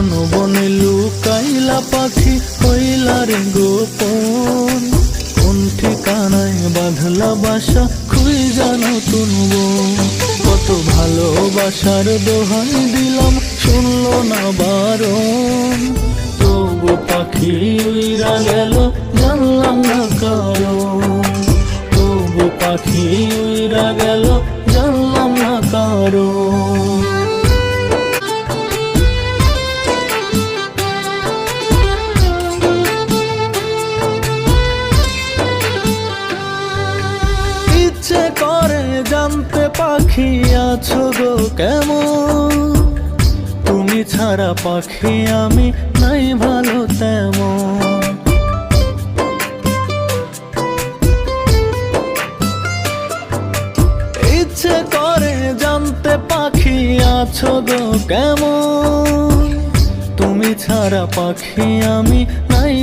কোন বনে লুকাইলা পাখি হইলা রে গোপন, কোন ঠিকানায় বাঁধলা বাসা খুঁজা নতুন বন। কত ভালোবাসার দোহাই দিলাম শুনলো না বারণ, তবু পাখি উইরা গেল জানলাম না কারণ, তবু পাখি উইরা গেল জানলাম না কারণ। ইচ্ছে করে জানতে পাখি আছো গো কেমন, তুমি ছাড়া পাখি আমি নাই ভালো তেমন। ইচ্ছে করে জানতে পাখি আছো গো কেমন, তুমি ছাড়া পাখি আমি নাই